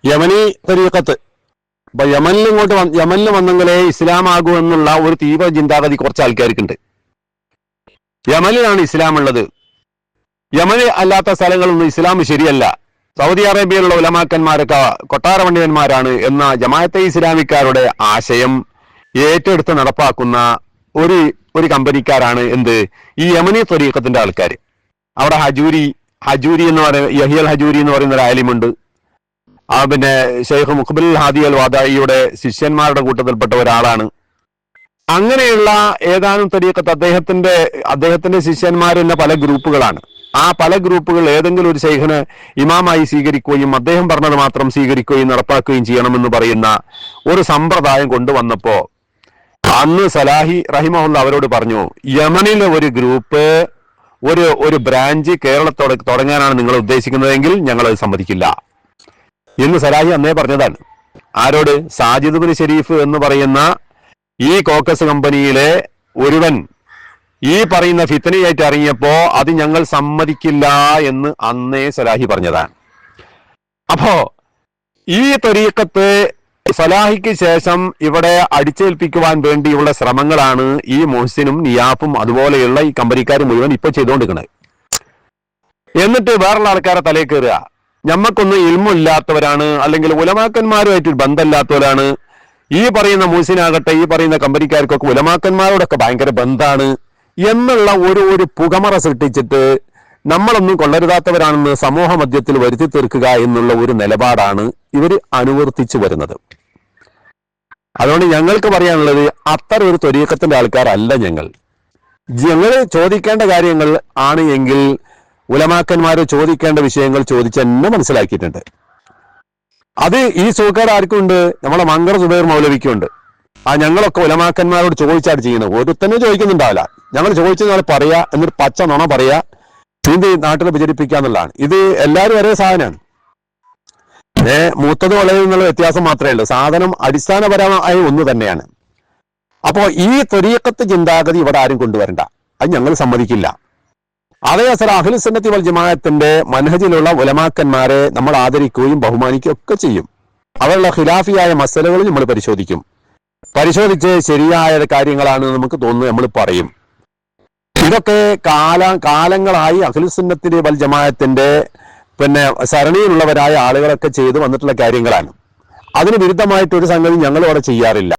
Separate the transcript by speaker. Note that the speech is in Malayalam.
Speaker 1: യമനി തരീഖത്ത്. അപ്പൊ യമനിൽ വന്നെങ്കിലേ ഇസ്ലാം ആകൂ എന്നുള്ള ഒരു തീവ്ര ചിന്താഗതി കുറച്ച് ആൾക്കാർക്കുണ്ട്. യമനിലാണ് ഇസ്ലാം ഉള്ളത്, യമനി അല്ലാത്ത സ്ഥലങ്ങളൊന്നും ഇസ്ലാം ശരിയല്ല, സൗദി അറേബ്യയിലുള്ള ഉലമാക്കന്മാരൊക്കെ കൊട്ടാര പണ്ഡിതന്മാരാണ് എന്ന ജമാഅത്തെ ഇസ്ലാമിക്കാരുടെ ആശയം ഏറ്റെടുത്ത് നടപ്പാക്കുന്ന ഒരു കമ്പനിക്കാരാണ് എന്ത് ഈ യമനി ത്വരീഖത്തിന്റെ ആൾക്കാർ. അവിടെ ഹജൂരി എന്ന് പറയുന്ന യഹിയൽ ഹജൂരി എന്ന് പറയുന്ന ഒരു ആലിമുണ്ട്. പിന്നെ ഷെയ്ഖ് മുഖ്ബിൽ ഹാദി അൽ വാദായിയുടെ ശിഷ്യന്മാരുടെ കൂട്ടത്തിൽപ്പെട്ട ഒരാളാണ്. അങ്ങനെയുള്ള ഏതാനും ത്വരീഖത്ത് അദ്ദേഹത്തിന്റെ ശിഷ്യന്മാർ എന്ന പല ഗ്രൂപ്പുകളാണ്. ആ പല ഗ്രൂപ്പുകൾ ഏതെങ്കിലും ഒരു ശൈഖിനെ ഇമാമായി സ്വീകരിക്കുകയും അദ്ദേഹം പറഞ്ഞത് മാത്രം സ്വീകരിക്കുകയും നടപ്പാക്കുകയും ചെയ്യണമെന്ന് പറയുന്ന ഒരു സമ്പ്രദായം കൊണ്ടുവന്നപ്പോ അന്ന് സലാഹി റഹിമഹുല്ല അവരോട് പറഞ്ഞു, യമനിലെ ഒരു ഗ്രൂപ്പ് ഒരു ബ്രാഞ്ച് കേരളത്തോടെ തുടങ്ങാനാണ് നിങ്ങൾ ഉദ്ദേശിക്കുന്നതെങ്കിൽ ഞങ്ങൾ അത് സമ്മതിക്കില്ല എന്ന് സലാഹി അന്നേ പറഞ്ഞതാണ്. ആരോട്? സാജിദ് ബിൻ ഷരീഫ് എന്ന് പറയുന്ന ഈ കോക്കസ് കമ്പനിയിലെ ഒരുവൻ ഈ പറയുന്ന ഫിത്നയായിട്ട് ഇറങ്ങിയപ്പോ അത് ഞങ്ങൾ സമ്മതിക്കില്ല എന്ന് അന്നേ സലാഹി പറഞ്ഞതാണ്. അപ്പോ ഈ ത്വരീഖത്ത് സലാഹിക്ക് ശേഷം ഇവിടെ അടിച്ചേൽപ്പിക്കുവാൻ വേണ്ടിയുള്ള ശ്രമങ്ങളാണ് ഈ മുഹ്സിനും നിയാഫും അതുപോലെയുള്ള ഈ കമ്പനിക്കാർ മുഴുവൻ ഇപ്പൊ ചെയ്തുകൊണ്ടിരിക്കുന്നത്. എന്നിട്ട് വേറുള്ള ആൾക്കാരെ തലയിൽ കയറുക, ഞമ്മക്കൊന്നും ഇൽമില്ലാത്തവരാണ്, അല്ലെങ്കിൽ ഉലമാക്കന്മാരുമായിട്ട് ബന്ധമില്ലാത്തവരാണ്. ഈ പറയുന്ന മുഹ്സിനാകട്ടെ ഈ പറയുന്ന കമ്പനിക്കാർക്കൊക്കെ ഉലമാക്കന്മാരോടൊക്കെ ഭയങ്കര ബന്ധാണ് എന്നുള്ള ഒരു പുകമറ സൃഷ്ടിച്ചിട്ട് നമ്മളൊന്നും കൊള്ളരുതാത്തവരാണെന്ന് സമൂഹ മധ്യത്തിൽ വരുത്തി തീർക്കുക എന്നുള്ള ഒരു നിലപാടാണ് ഇവർ അനുവർത്തിച്ചു വരുന്നത്. അതുകൊണ്ട് ഞങ്ങൾക്ക് പറയാനുള്ളത് അത്തരം ഒരു ത്വരീഖത്തിന്റെ ആൾക്കാരല്ല ഞങ്ങൾ. ചോദിക്കേണ്ട കാര്യങ്ങൾ ആണ് എങ്കിൽ ഉലമാക്കന്മാര് ചോദിക്കേണ്ട വിഷയങ്ങൾ ചോദിച്ച് തന്നെ മനസ്സിലാക്കിയിട്ടുണ്ട്. അത് ഈ സൂക്കേട് ആർക്കും ഉണ്ട്, നമ്മളെ മങ്കർ സുബൈർ മൗലവിക്കുണ്ട്. ഞങ്ങളൊക്കെ ഉലമാക്കന്മാരോട് ചോദിച്ചാണ് ചെയ്യുന്നത്. ഒരുത്തന്നെ ചോദിക്കുന്നുണ്ടാവില്ല, ഞങ്ങൾ ചോദിച്ചാൽ പറയാ എന്നൊരു പച്ച നുണ പറയാ, നീന്തി നാട്ടിൽ പ്രചരിപ്പിക്കുക എന്നുള്ളതാണ്. ഇത് എല്ലാവരും ഒരേ സാധനമാണ്. മൂത്തത് വളരെ എന്നുള്ള വ്യത്യാസം മാത്രമേ ഉള്ളൂ. സാധനം അടിസ്ഥാനപരമായ ഒന്ന് തന്നെയാണ്. അപ്പോ ഈ ത്വരീഖത്ത് ചിന്താഗതി ഇവിടെ ആരും കൊണ്ടുവരണ്ട, അത് ഞങ്ങൾ സമ്മതിക്കില്ല. അതേ അസല അഹ്ലു സുന്നത്തി വൽ ജമാഅത്തിന്റെ മനഹജിലുള്ള ഉലമാക്കന്മാരെ നമ്മൾ ആദരിക്കുകയും ബഹുമാനിക്കുകയും ഒക്കെ ചെയ്യും. അവരുടെ ഖിലാഫിയായ മസലകളിൽ നമ്മൾ പരിശോധിച്ച് ശരിയായ കാര്യങ്ങളാണ് നമുക്ക് തോന്നുന്നത് നമ്മൾ പറയും. ഇതൊക്കെ കാലങ്ങളായി അഹ്ലു സുന്നത്തി വൽ ജമാഅത്തിന്റെ സരണിയിലുള്ളവരായ ആളുകളൊക്കെ ചെയ്തു വന്നിട്ടുള്ള കാര്യങ്ങളാണ്. അതിന് വിരുദ്ധമായിട്ടൊരു സംഗതി ഞങ്ങൾ ഇവിടെ ചെയ്യാറില്ല.